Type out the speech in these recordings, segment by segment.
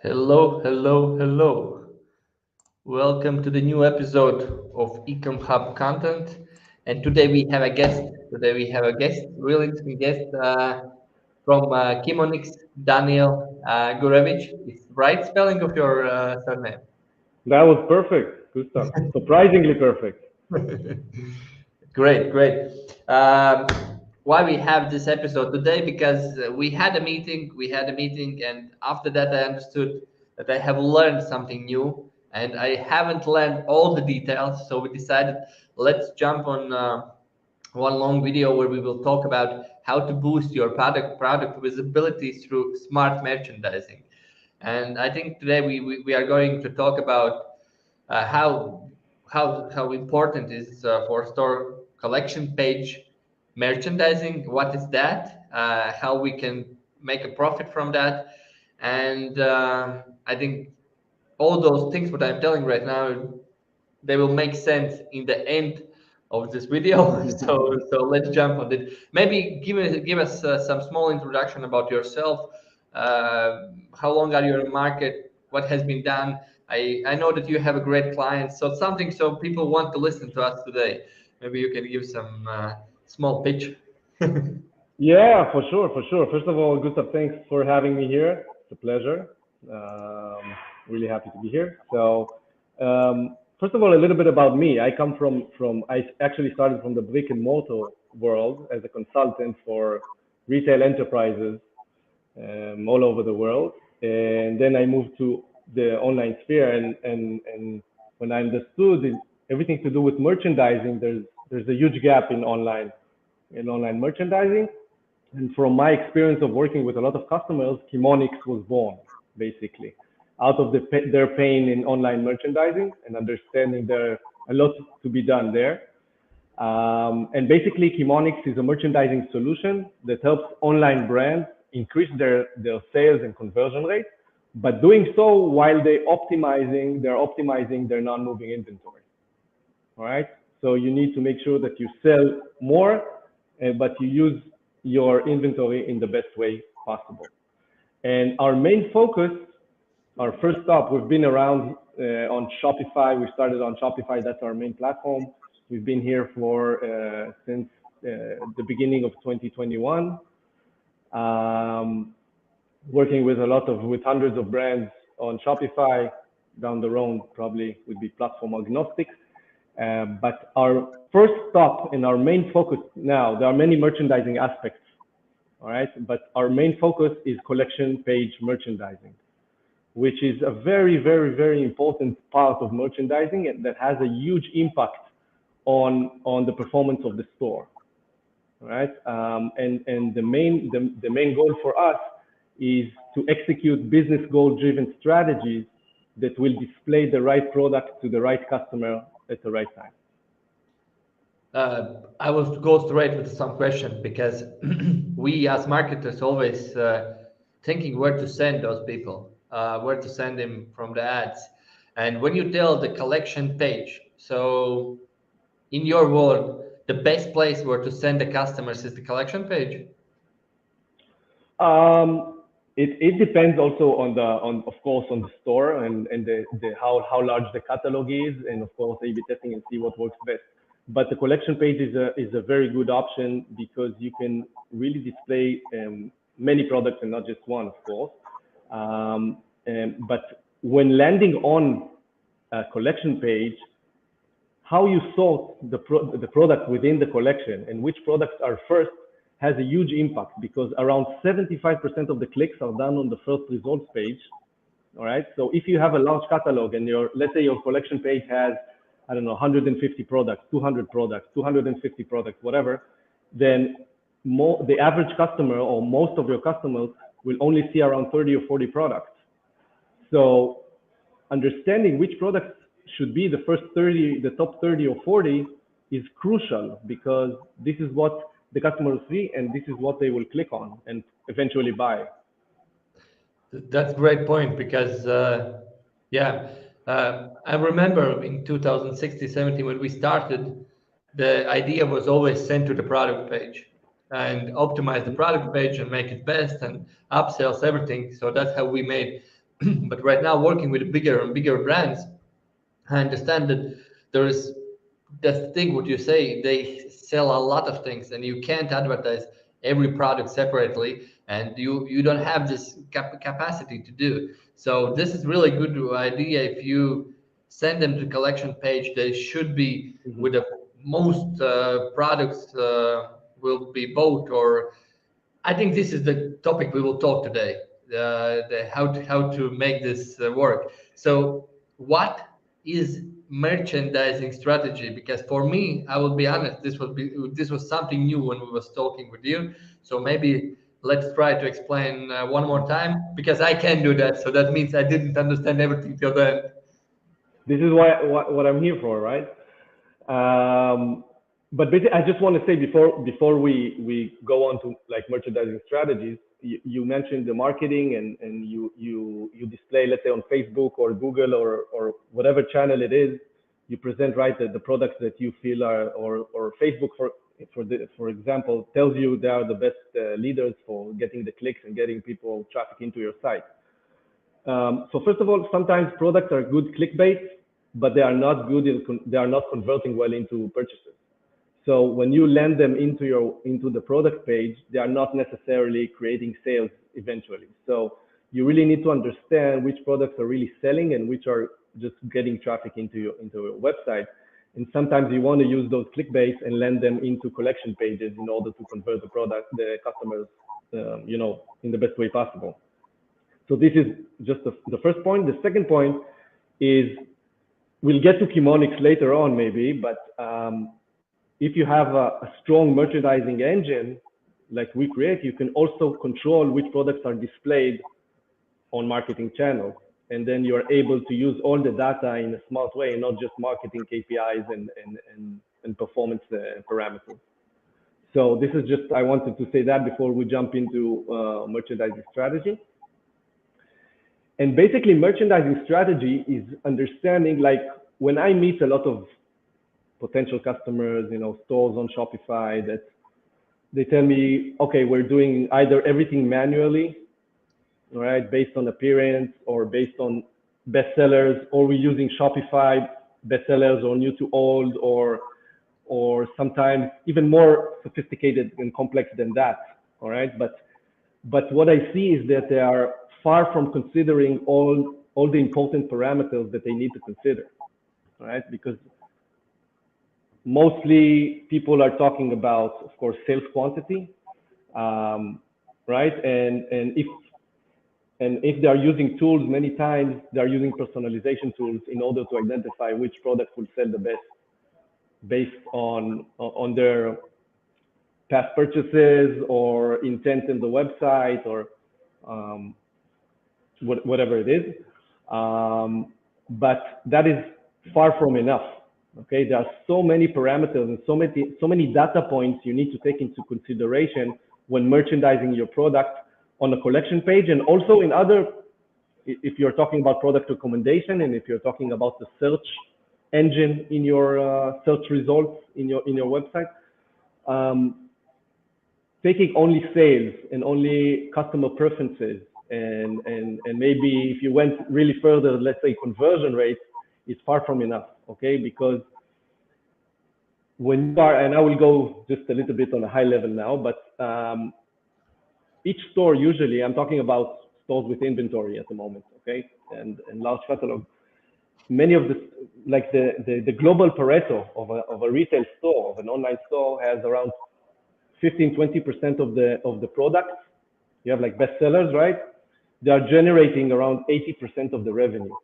Hello, hello, hello. Welcome to the new episode of eCOMHUB content. And today we have a guest. Really interesting guest from Kimonix, Daniel Gurevitch. Is right spelling of your surname? That was perfect, Gustav. Surprisingly perfect. Great, great. Um, why we have this episode today? Because we had a meeting, and after that, I understood that I have learned something new, and I haven't learned all the details. So we decided let's jump on one long video where we will talk about how to boost your product visibility through smart merchandising. And I think today we are going to talk about how important is for store collection page merchandising. What is that? How we can make a profit from that? And I think all those things what I'm telling right now, they will make sense in the end of this video. So let's jump on it. Maybe give us some small introduction about yourself. How long are you in the market? What has been done? I know that you have a great client, so something so people want to listen to us today. Maybe you can give some small pitch. Yeah, for sure, for sure. First of all, Gustav, thanks for having me here. It's a pleasure. Um, really happy to be here. First of all, a little bit about me. I come I actually started from the brick and mortar world as a consultant for retail enterprises all over the world. And then I moved to the online sphere. And when I understood everything to do with merchandising, there's a huge gap in online merchandising. And from my experience of working with a lot of customers, Kimonix was born, basically, out of their pain in online merchandising and understanding there a lot to be done there. And basically, Kimonix is a merchandising solution that helps online brands increase their sales and conversion rate, but doing so while they're optimizing their non-moving inventory. All right. So you need to make sure that you sell more, but you use your inventory in the best way possible. And our main focus, our first stop, we've been around on Shopify. We started on Shopify. That's our main platform. We've been here for since the beginning of 2021, working with hundreds of brands on Shopify. Down the road, probably would be platform agnostic. But our first stop and our main focus now, there are many merchandising aspects, all right? But our main focus is collection page merchandising, which is a very, very, very important part of merchandising and that has a huge impact on the performance of the store, all right? And the main goal for us is to execute business goal-driven strategies that will display the right product to the right customer at the right time. I will go straight with some question because we as marketers always thinking where to send those people, where to send them from the ads. And when you tell the collection page, so in your world, the best place where to send the customers is the collection page. It depends also on of course on the store and how large the catalog is, and of course A/B testing and see what works best. But the collection page is a very good option because you can really display many products and not just one, of course. But when landing on a collection page, how you sort the product within the collection and which products are first has a huge impact because around 75% of the clicks are done on the first results page. All right. So if you have a large catalog and let's say your collection page has, I don't know, 150 products, 200 products, 250 products, whatever, then the average customer or most of your customers will only see around 30 or 40 products. So understanding which products should be the first 30, the top 30 or 40 is crucial because this is what the customers see and this is what they will click on and eventually buy. That's a great point because, I remember in 2016, 17, when we started, the idea was always sent to the product page. and optimize the product page and make it best and upsells everything. So that's how we made. But right now, working with bigger and bigger brands, I understand that there is that thing what you say, they sell a lot of things and you can't advertise every product separately, and you don't have this capacity to do. So this is really good idea. If you send them to collection page, they should be with the most products will be bought. Or I think this is the topic we will talk today, how to make this work. So what is merchandising strategy? Because for me, I will be honest, this was something new when we was talking with you. So maybe let's try to explain one more time, because I can do that. So that means I didn't understand everything till then. This is what I'm here for, right? But basically, I just want to say before we go on to like merchandising strategies, you mentioned the marketing and you display, let's say on Facebook or Google or whatever channel it is, you present, right, the products that you feel are, or Facebook for example tells you they are the best leaders for getting the clicks and getting people traffic into your site. So first of all, sometimes products are good clickbait, but they are not good they are not converting well into purchases. So when you land them into the product page, they are not necessarily creating sales eventually. So you really need to understand which products are really selling and which are just getting traffic into your website. And sometimes you want to use those clickbaits and land them into collection pages in order to convert the customers, in the best way possible. So this is just the first point. The second point is, we'll get to Kimonix later on maybe, but if you have a strong merchandising engine like we create, you can also control which products are displayed on marketing channels. And then you are able to use all the data in a smart way, not just marketing KPIs and performance parameters. So this is just, I wanted to say that before we jump into merchandising strategy. And basically merchandising strategy is understanding, like when I meet a lot of potential customers, stores on Shopify, that they tell me, okay, we're doing either everything manually, right, based on appearance or based on bestsellers, or we're using Shopify bestsellers or new to old, or sometimes even more sophisticated and complex than that. All right, but what I see is that they are far from considering all the important parameters that they need to consider. All right, because mostly people are talking about, of course, sales quantity, right? And if they are using tools, many times they are using personalization tools in order to identify which product will sell the best based on their past purchases or intent in the website or whatever it is. But that is far from enough. Okay, there are so many parameters and so many data points you need to take into consideration when merchandising your product on a collection page, and also in other, if you're talking about product recommendation, and if you're talking about the search engine in your search results in your website. Taking only sales and only customer preferences and maybe if you went really further, let's say conversion rates, is far from enough. Okay, because when you are, and I will go just a little bit on a high level now, but each store, usually I'm talking about stores with inventory at the moment, okay, and large catalog. Many of the global Pareto of a retail store, of an online store, has around 15–20% of the products. You have like bestsellers, right? They are generating around 80% of the revenue.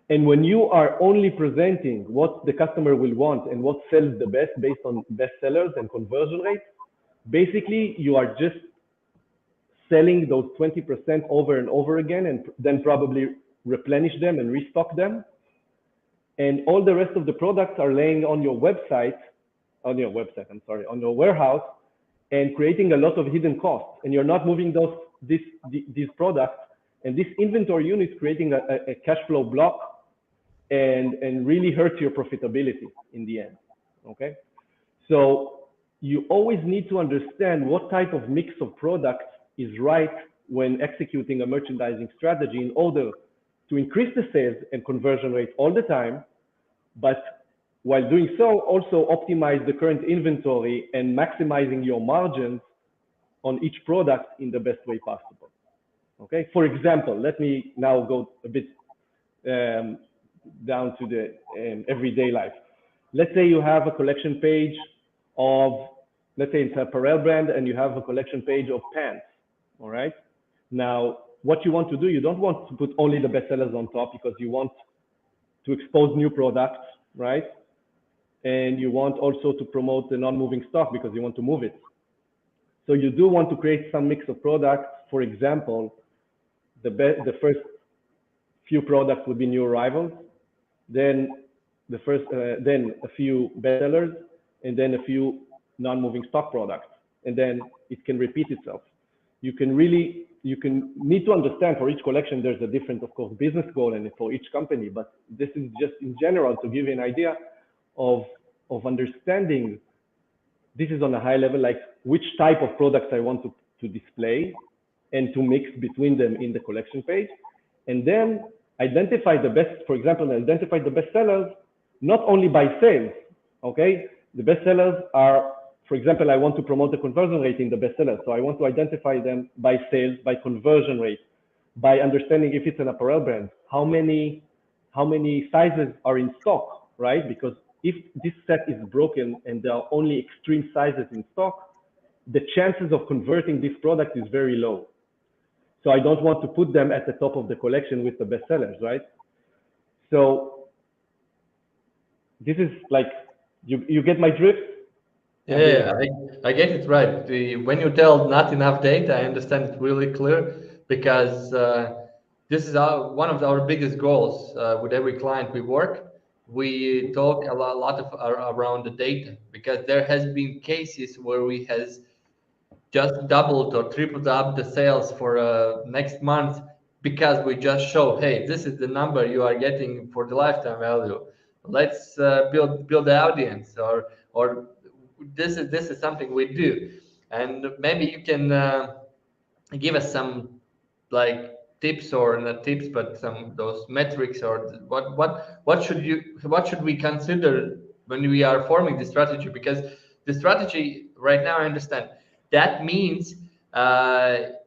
And when you are only presenting what the customer will want and what sells the best based on bestsellers and conversion rates, basically you are just selling those 20% over and over again, and then probably replenish them and restock them. And all the rest of the products are laying on your website, on your warehouse, and creating a lot of hidden costs. And you're not moving these products, and this inventory unit is creating a cash flow block and really hurts your profitability in the end. Okay, so you always need to understand what type of mix of products is right when executing a merchandising strategy in order to increase the sales and conversion rate all the time, but while doing so, also optimize the current inventory and maximizing your margins on each product in the best way possible. Okay, for example, let me now go a bit down to the everyday life. Let's say you have a collection page of, let's say it's an apparel brand and you have a collection page of pants, all right? Now, what you want to do, you don't want to put only the bestsellers on top because you want to expose new products, right? And you want also to promote the non-moving stock because you want to move it. So you do want to create some mix of products. For example, the first few products would be new arrivals, then then a few bestsellers, and then a few non-moving stock products, and then it can repeat itself. You can need to understand for each collection there's a different, of course, business goal and for each company, but this is just in general to give you an idea of understanding. This is on a high level, like which type of products I want to display and to mix between them in the collection page, and then identify the best, for example, identify the best sellers, not only by sales, okay? The best sellers are, for example, I want to promote the conversion rate in the best sellers. So I want to identify them by sales, by conversion rate, by understanding if it's an apparel brand, how many sizes are in stock, right? Because if this set is broken and there are only extreme sizes in stock, the chances of converting this product is very low. So I don't want to put them at the top of the collection with the best sellers, right? So this is like, you get my drift? Yeah, I get it right. When you tell not enough data, I understand it really clear because this is one of our biggest goals with every client we work. We talk a lot of around the data because there has been cases where we has just doubled or tripled up the sales for next month because we just show, hey, this is the number you are getting for the lifetime value. Let's build the audience, or this is something we do, and maybe you can give us some like tips, or not tips, but some those metrics, or what should we consider when we are forming the strategy? Because the strategy right now, I understand that means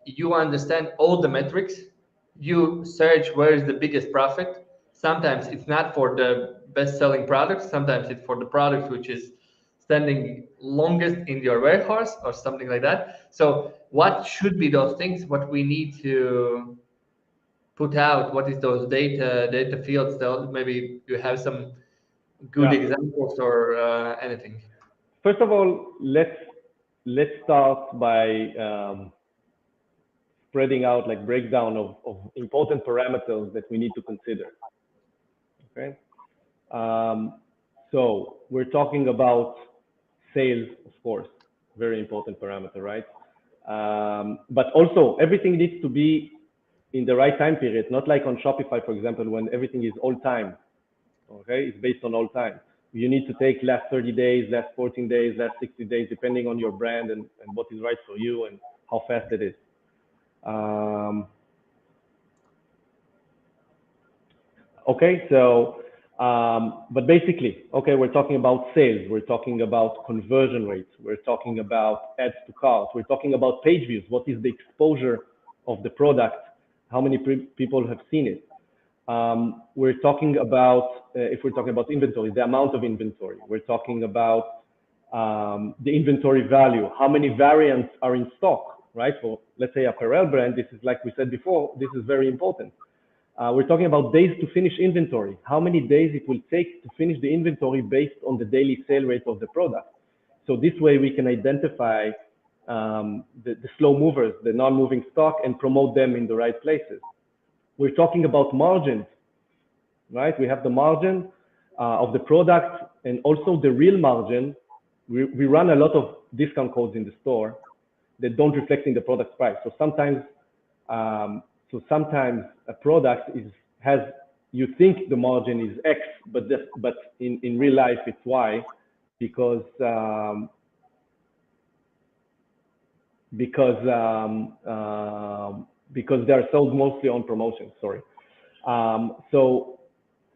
you understand all the metrics, you search where is the biggest profit. Sometimes it's not for the best selling products, sometimes it's for the products which is standing longest in your warehouse or something like that. So what should be those things, what we need to put out, what is those data fields? Maybe you have some good examples or anything. First of all, let's start by spreading out, like breakdown of important parameters that we need to consider. Okay, so we're talking about sales, of course, very important parameter, right? But also everything needs to be in the right time period, not like on Shopify, for example, when everything is all time. Okay, it's based on all time. You need to take last 30 days, last 14 days, last 60 days, depending on your brand and what is right for you and how fast it is. Okay, so, but basically, okay, we're talking about sales, we're talking about conversion rates, we're talking about adds to cart, we're talking about page views, what is the exposure of the product, how many people have seen it. We're talking about, if we're talking about inventory, the amount of inventory. We're talking about the inventory value, how many variants are in stock, right? For, let's say, apparel brand, this is like we said before, this is very important. We're talking about days to finish inventory, how many days it will take to finish the inventory based on the daily sale rate of the product. So this way we can identify the slow movers, the non-moving stock, and promote them in the right places. We're talking about margins, right? We have the margin of the product and also the real margin. We run a lot of discount codes in the store that don't reflect in the product price. So sometimes a product has, you think the margin is X, but in real life it's Y, because because they are sold mostly on promotions. Sorry. So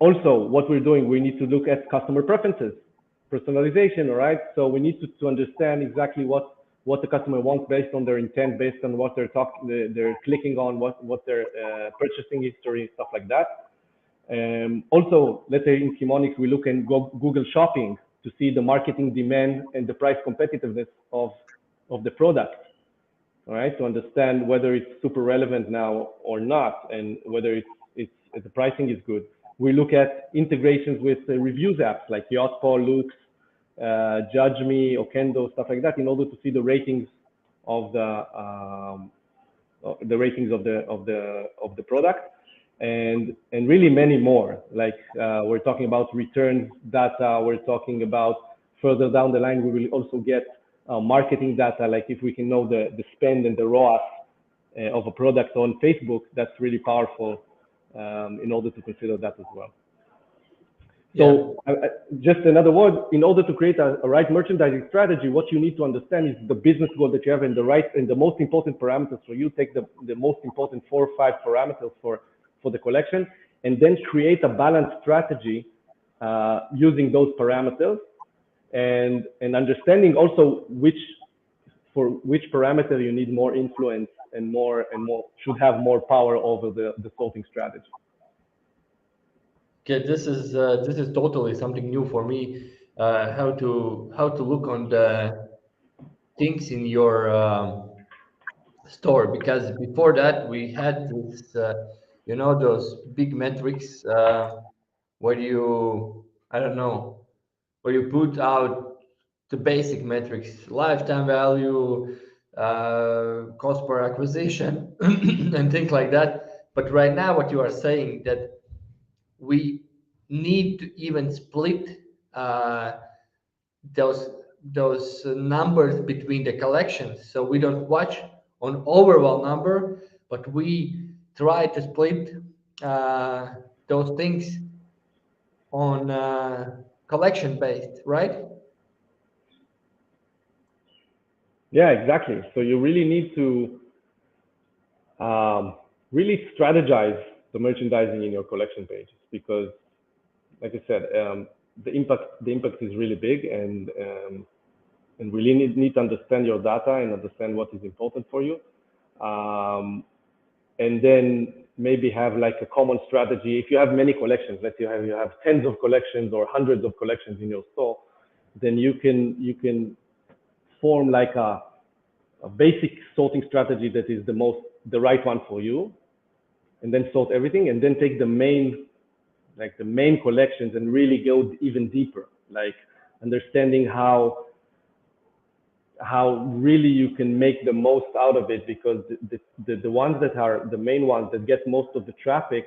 also what we're doing, we need to look at customer preferences, personalization, all right? So we need to understand exactly what the customer wants based on their intent, based on what they're clicking on, what their purchasing history, stuff like that. Also, let's say in Kimonix, we look in Google Shopping to see the marketing demand and the price competitiveness of the product, all right? To understand whether it's super relevant now or not, and whether the pricing is good. We look at integrations with reviews apps like Yotpo, Lux, Judge Me, Okendo, stuff like that, in order to see the ratings of the product, and really many more. Like we're talking about returns data. We're talking about further down the line, we will also get marketing data. Like if we can know the spend and the ROAS of a product on Facebook, that's really powerful in order to consider that as well. So just another word, in order to create a right merchandising strategy, what you need to understand is the business goal that you have and the most important parameters for you. Take the most important 4 or 5 parameters for the collection, and then create a balanced strategy using those parameters, and understanding also for which parameter you need more influence and more should have more power over the sorting strategy. Okay, this is totally something new for me. How to look on the things in your store, because before that we had this, you know, those big metrics where you, I don't know, where you put out the basic metrics, lifetime value, cost per acquisition, and things like that. But right now, what you are saying, that we need to even split those numbers between the collections, so we don't watch on overall number, but we try to split those things on collection based, right? Yeah, exactly. So you really need to really strategize the merchandising in your collection pages, because, like I said, the impact is really big, and really need to understand your data and understand what is important for you, and then maybe have like a common strategy. If you have many collections, let's say you have tens of collections or hundreds of collections in your store, then you can form like a basic sorting strategy that is the right one for you, and then sort everything, and then take the main collections and really go even deeper, like understanding how really you can make the most out of it, because the ones that are the main ones that get most of the traffic,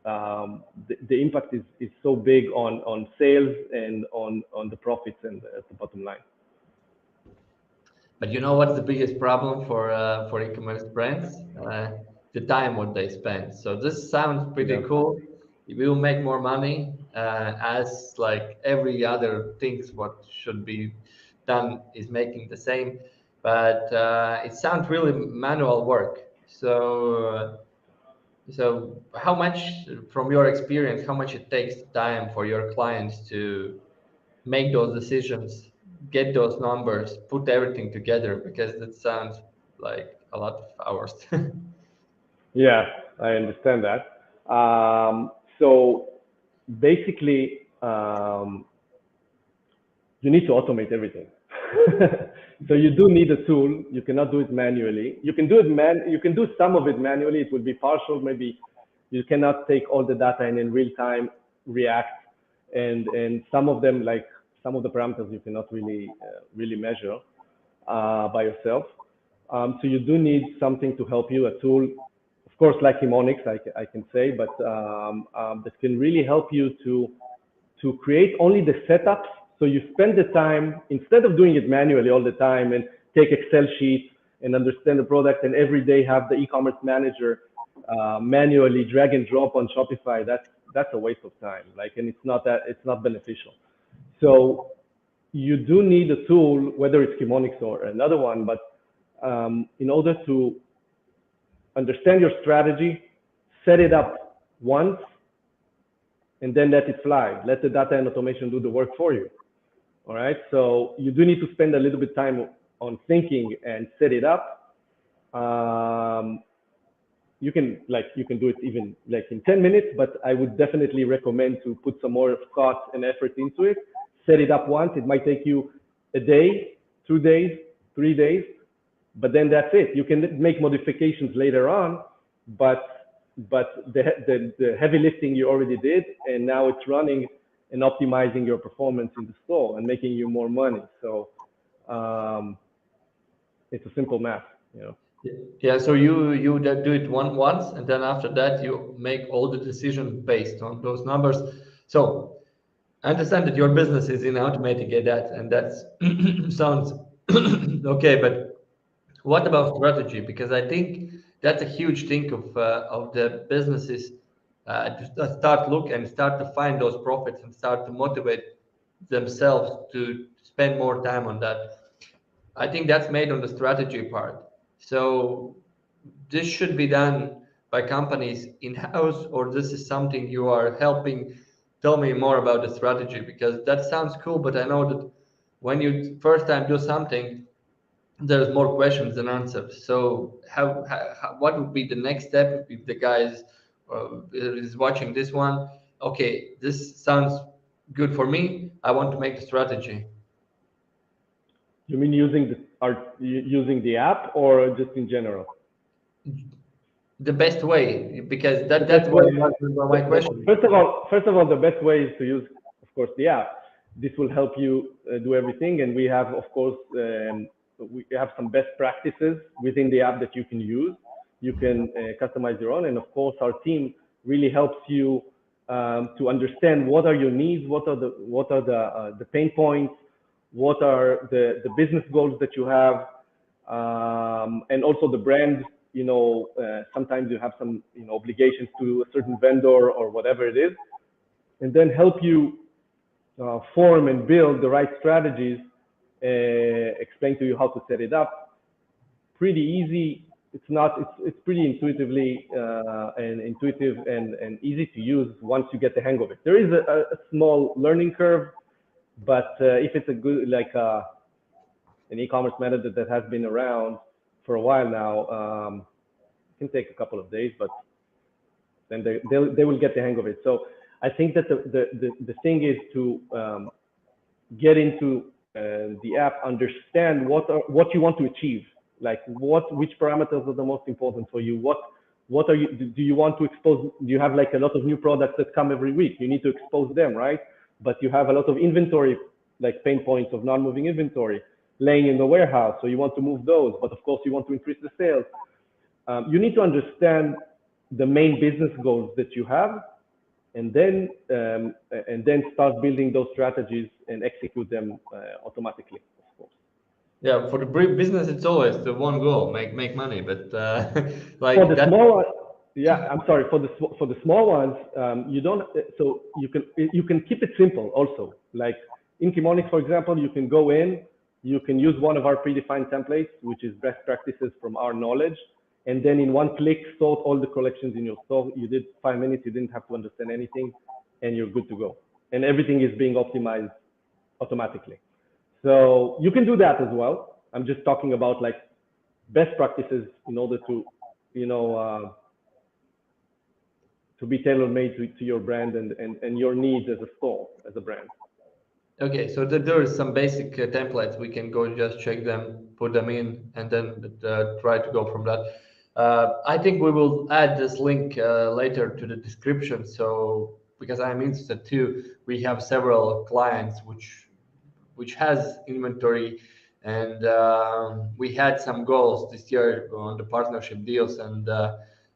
the impact is so big on sales and on the profits and at the bottom line. But you know what's the biggest problem for e-commerce brands? The time what they spend. So this sounds pretty cool. We will make more money as like every other things what should be done is making the same, but it sounds really manual work. So how much, from your experience, how much it takes time for your clients to make those decisions, get those numbers, put everything together? Because that sounds like a lot of hours. Yeah, I understand that. So basically, you need to automate everything. So you do need a tool. You cannot do it manually. You can do you can do some of it manually. It will be partial. Maybe you cannot take all the data and in real time react, and some of them, like some of the parameters, you cannot really measure by yourself. So you do need something to help you, a tool, of course, like Kimonix, I can say, but that can really help you to create only the setups. So you spend the time, instead of doing it manually all the time and take Excel sheets and understand the product and every day have the e-commerce manager manually drag and drop on Shopify. That's a waste of time. Like, and it's not beneficial. So you do need a tool, whether it's Kimonix or another one, but in order to understand your strategy, set it up once, and then let it fly. Let the data and automation do the work for you. All right. So you do need to spend a little bit of time on thinking and set it up. You can do it even like in 10 minutes, but I would definitely recommend to put some more thought and effort into it. Set it up once. It might take you a day, 2 days, 3 days, but then that's it. You can make modifications later on, but the heavy lifting you already did, and now it's running and optimizing your performance in the store and making you more money. So it's a simple math, you know. Yeah, so you do it once, and then after that you make all the decisions based on those numbers. So I understand that your business is in automating that, and that sounds okay. But what about strategy? Because I think that's a huge thing of the businesses to start look and start to find those profits and start to motivate themselves to spend more time on that. I think that's made on the strategy part. So this should be done by companies in-house, or this is something you are helping. Tell me more about the strategy, because that sounds cool, but I know that when you first time do something, there's more questions than answers. So what would be the next step if the guy is watching this one? Okay, this sounds good for me. I want to make the strategy. You mean using the app or just in general? The best way, because that's what my question. First of all, the best way is to use, of course, the app. This will help you do everything, and we have, of course, we have some best practices within the app that you can use. You can customize your own, and of course, our team really helps you to understand what are your needs, what are the pain points, what are the business goals that you have, and also the brand. You know, sometimes you have some obligations to a certain vendor or whatever it is, and then help you form and build the right strategies. Explain to you how to set it up. Pretty easy. It's pretty intuitively and intuitive and easy to use once you get the hang of it. There is a small learning curve, but if it's a good an e-commerce method that has been around for a while now, it can take a couple of days, but then they will get the hang of it. So I think that the thing is to get into the app, understand what you want to achieve, like which parameters are the most important for you. What are you, do you want to expose? Do you have like a lot of new products that come every week? You need to expose them, right? But you have a lot of inventory, like pain points of non-moving inventory laying in the warehouse. So you want to move those, but of course you want to increase the sales. You need to understand the main business goals that you have, and then start building those strategies and execute them automatically, of course. Yeah, for the business, it's always the one goal: make money. But like for the that. Small one, yeah, I'm sorry. For the small ones, you don't. So you can keep it simple also. Like in Kimonix, for example, you can go in, you can use one of our predefined templates, which is best practices from our knowledge, and then in one click sort all the collections in your store. You did 5 minutes. You didn't have to understand anything, and you're good to go. And everything is being optimized automatically. So you can do that as well. I'm just talking about like best practices in order to, to be tailor-made to your brand and your needs as a store, as a brand. Okay, so there is some basic templates. We can go just check them, put them in, and then try to go from that. I think we will add this link later to the description. So because I'm interested too, we have several clients which has inventory, and we had some goals this year on the partnership deals, and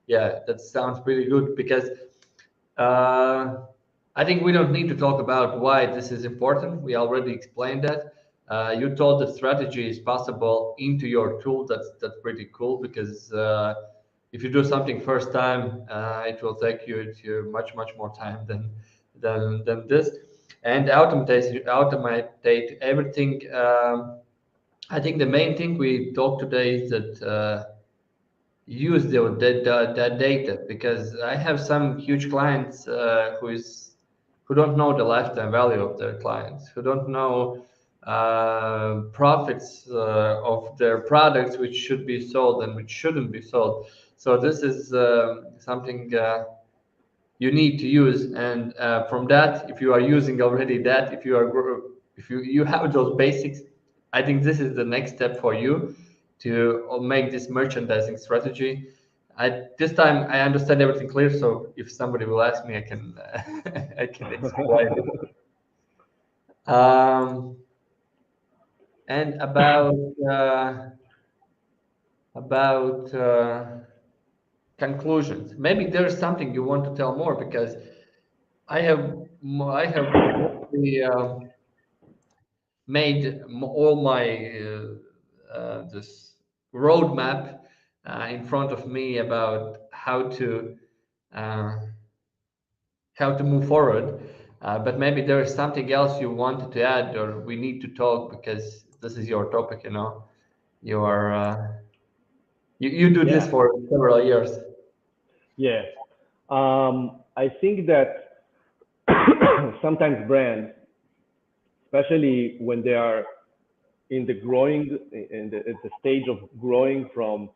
yeah, that sounds pretty good because I think we don't need to talk about why this is important. We already explained that. You told the strategy is possible into your tool. That's pretty cool because if you do something first time, it will take you much more time than this. And automate everything. I think the main thing we talked today is that use the data, because I have some huge clients who don't know the lifetime value of their clients, who don't know profits of their products, which should be sold and which shouldn't be sold. So this is something you need to use, and from that, if you are using already that, if you have those basics, I think this is the next step for you to make this merchandising strategy. This time I understand everything clear, so if somebody will ask me, I can I can explain it. And about conclusions, maybe there's something you want to tell more, because I have mostly made all my this roadmap in front of me about uh, how to move forward. But maybe there is something else you wanted to add, or we need to talk, because this is your topic. You know, you are you do this Yeah, for several years. yeah. I think that sometimes brands, especially when they are in the growing, at the stage of growing from,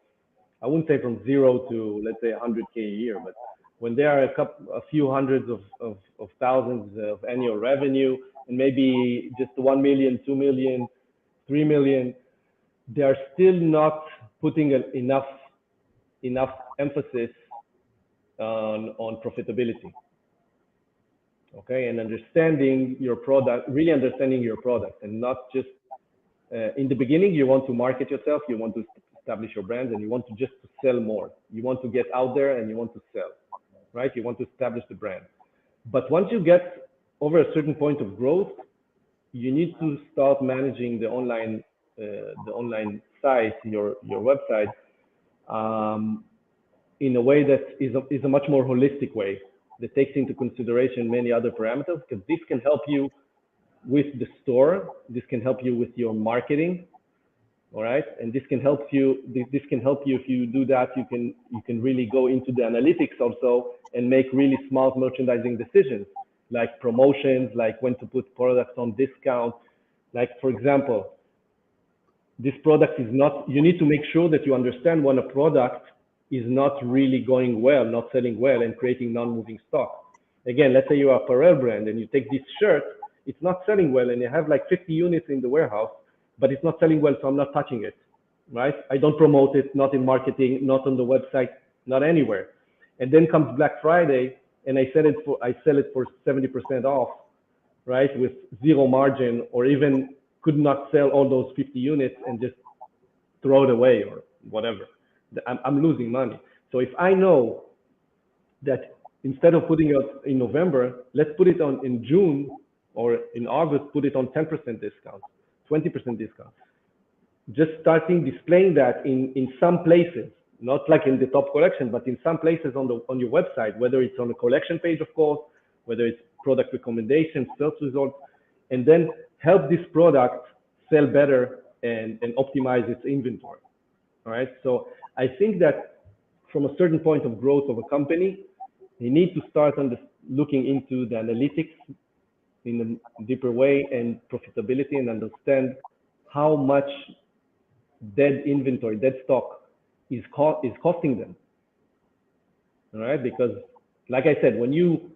I wouldn't say from zero to, let's say, 100K a year, but when there are a few hundreds of thousands of annual revenue, and maybe just 1 million, 2 million, 3 million, they are still not putting enough emphasis on profitability. Okay, and understanding your product, really understanding your product, and not just in the beginning, you want to market yourself, you want to establish your brand, and you want to just to sell more. You want to get out there and you want to sell, right? You want to establish the brand. But once you get over a certain point of growth, you need to start managing the online site, your website, in a way that is a much more holistic way that takes into consideration many other parameters, because this can help you with the store. This can help you with your marketing. All right. And this can help you. This can help you if you do that. You can really go into the analytics also and make really smart merchandising decisions, like promotions, like when to put products on discount. Like, for example, this product is not, you need to make sure that you understand when a product is not really going well, not selling well, and creating non-moving stock. Again, let's say you're a apparel brand and you take this shirt, it's not selling well, and you have like 50 units in the warehouse, but it's not selling well, so I'm not touching it, right? I don't promote it, not in marketing, not on the website, not anywhere. And then comes Black Friday, and I sell it for 70% off, right, with zero margin, or even could not sell all those 50 units and just throw it away or whatever. I'm losing money. So if I know that instead of putting it in November, let's put it on in June, or in August, put it on 10% discount, 20% discount. Just starting displaying that in some places, not like in the top collection, but in some places on your website, whether it's on the collection page, of course, whether it's product recommendations, search results, and then help this product sell better and optimize its inventory. All right. So I think that from a certain point of growth of a company, you need to start looking into the analytics in a deeper way and profitability, and understand how much dead inventory, dead stock is costing them. All right. Because like I said, when you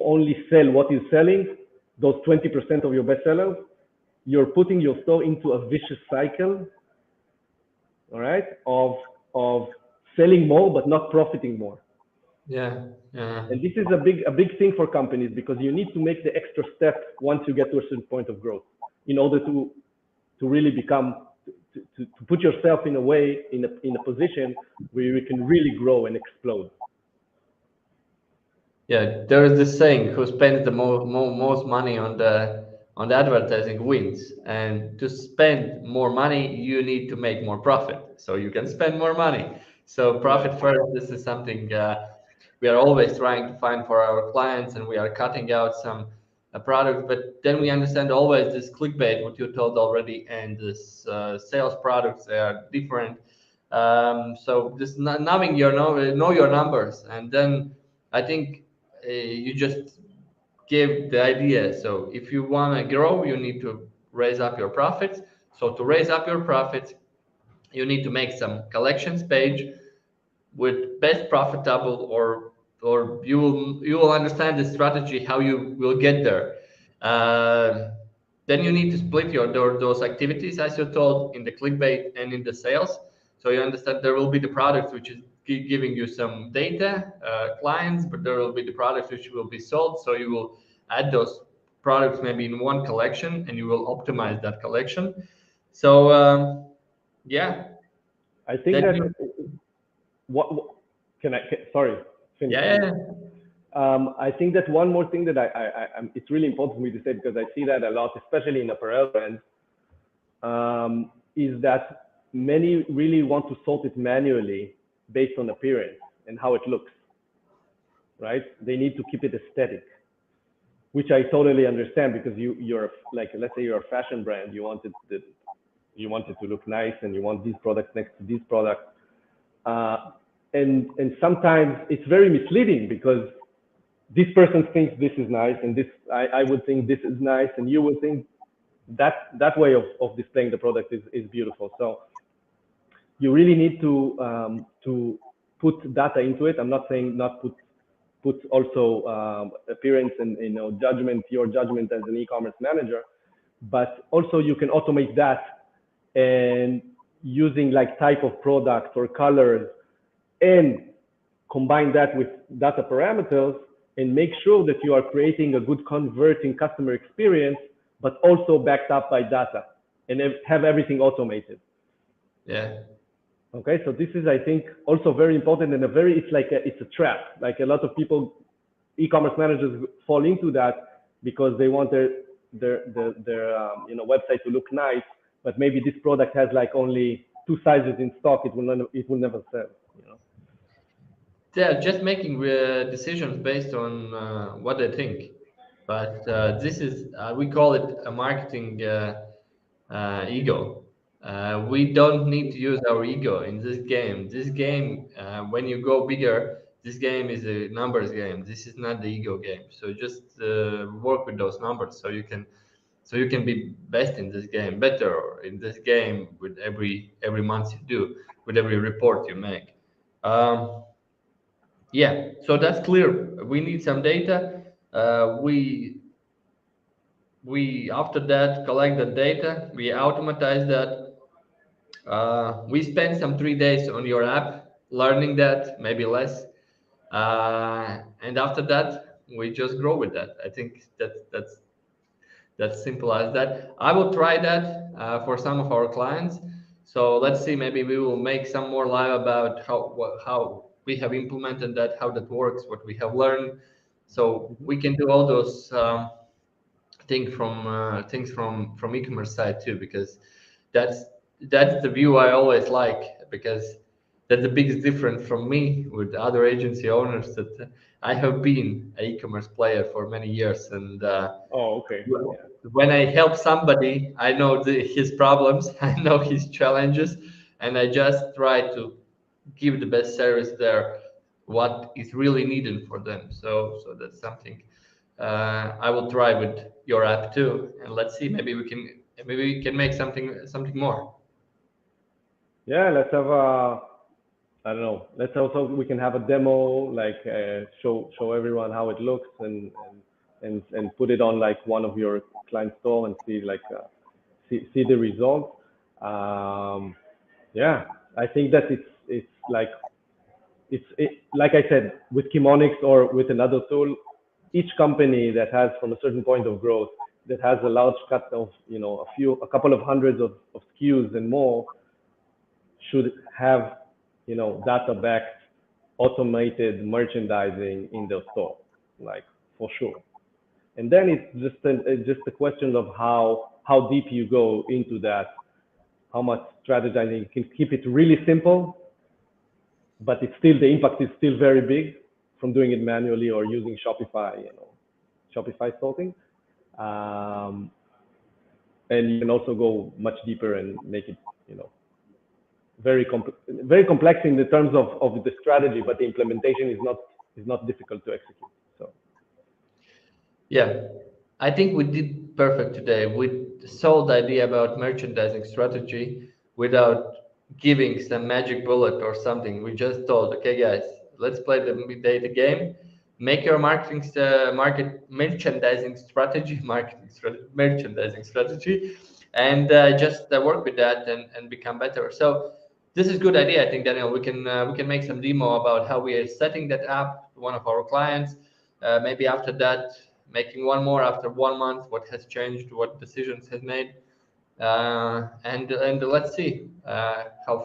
only sell what you're selling, those 20% of your best sellers, you're putting your store into a vicious cycle, all right, of selling more but not profiting more. Yeah, yeah. And this is a big thing for companies, because you need to make the extra step once you get to a certain point of growth in order to really become to put yourself in a way in a position where you can really grow and explode. Yeah, there is this saying: "Who spends the most money on the advertising wins." And to spend more money, you need to make more profit, so you can spend more money. So profit Yeah. first. This is something we are always trying to find for our clients, and we are cutting out some product, but then we understand always this clickbait, what you told already, and this sales products, they are different. So just knowing your know your numbers, and then I think you just give the idea. So if you want to grow, you need to raise up your profits. So to raise up your profits, you need to make some collections page with best profitable, or you will understand the strategy how you will get there. Uh, then you need to split those activities as you told in the clickbait and in the sales. So you understand there will be the products which is giving you some data, clients, but there will be the products which will be sold. So you will add those products maybe in one collection, and you will optimize that collection. So yeah, I think that that you, what sorry, finish, yeah, finish. I think that one more thing that it's really important for me to say, because I see that a lot, especially in apparel brands, is that many really want to sort it manually based on appearance and how it looks, right? They need to keep it aesthetic, which I totally understand, because you're like, let's say you're a fashion brand, you want it to look nice, and you want these products next to these products. And sometimes it's very misleading, because this person thinks this is nice, and this I would think this is nice, and you would think that way of displaying the product is beautiful. So you really need to put data into it. I'm not saying not put also appearance and judgment, your judgment as an e-commerce manager, but also you can automate that, and using like type of product or colors, and combine that with data parameters, and make sure that you are creating a good converting customer experience, but also backed up by data, and have everything automated. yeah. Okay, so this is, I think, also very important, and it's a trap. Like a lot of people, e-commerce managers fall into that, because they want their website to look nice, but maybe this product has like only 2 sizes in stock. It will never sell. They're just making decisions based on what they think. But this is, we call it a marketing ego. We don't need to use our ego in this game. This game, when you go bigger, this game is a numbers game. This is not the ego game. So just work with those numbers, so you can be best in this game, better in this game with every month you do, with every report you make. Yeah, so that's clear. We need some data. We after that collect the data. We automatize that. We spend some 3 days on your app learning that, maybe less. And after that, we just grow with that. I think that's simple as that. I will try that for some of our clients. So let's see. Maybe we will make some more live about how we have implemented that, how that works, what we have learned. So we can do all those things from e-commerce side too, because that's that's the view I always like, because that's the biggest difference from me with other agency owners, that I have been an e-commerce player for many years, and Oh, okay. Yeah. when I help somebody, I know his problems, I know his challenges, and I just try to give the best service there, what is really needed for them. So that's something I will try with your app too, and let's see, maybe we can make something more. Yeah, let's have a, I don't know. Let's also, we can have a demo, like show everyone how it looks, and put it on like one of your client store, and see like see the results. Yeah, I think that it's like like I said, with Kimonix or with another tool, each company that has, from a certain point of growth, that has a large cut of a couple of hundreds of SKUs and more, should have data backed automated merchandising in their store, like, for sure. And then it's just a question of how deep you go into that, how much strategizing. You can keep it really simple, but it's still, the impact is still very big from doing it manually or using Shopify sorting. And you can also go much deeper and make it, very complex in the terms of the strategy, but the implementation is not difficult to execute. So Yeah, I think we did perfect today. We sold the idea about merchandising strategy without giving some magic bullet or something. We just told, okay, guys, let's play the data game. Make your merchandising strategy, merchandising strategy, and just work with that and become better. So this is good idea, I think, Daniel. We can make some demo about how we are setting that up to one of our clients. Maybe after that, making one more after 1 month, what has changed, what decisions has made, and let's see how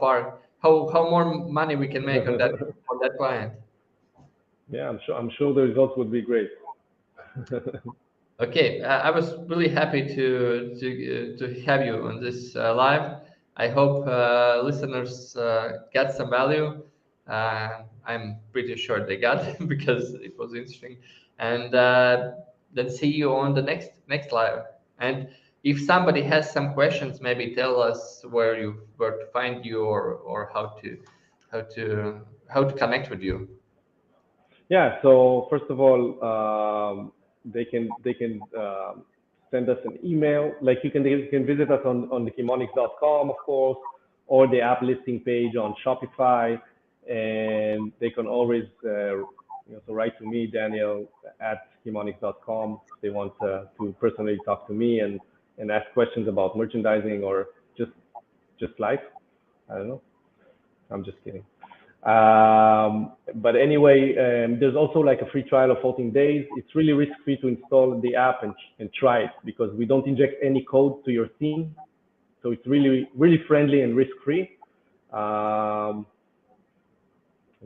more money we can make on that client. yeah, I'm sure the results would be great. Okay, I was really happy to have you on this live. I hope listeners got some value. I'm pretty sure they got it because it was interesting. And then see you on the next live. And if somebody has some questions, maybe tell us where to find you or how to connect with you. Yeah. So first of all, they can send us an email. Like you can visit us on the Kimonix.com, of course, or the app listing page on Shopify, and they can always so write to me, Daniel at Kimonix.com, if they want to personally talk to me and ask questions about merchandising or just life. I don't know. I'm just kidding. But anyway, there's also like a free trial of 14 days. It's really risk-free to install the app and try it because we don't inject any code to your theme. So it's really, really friendly and risk-free. And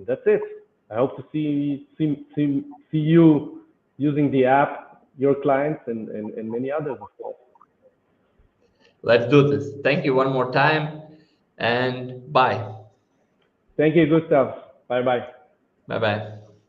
that's it. I hope to see you using the app, your clients, and many others, of course. Let's do this. Thank you one more time, and bye. Thank you, Gustav. Bye-bye. Bye-bye.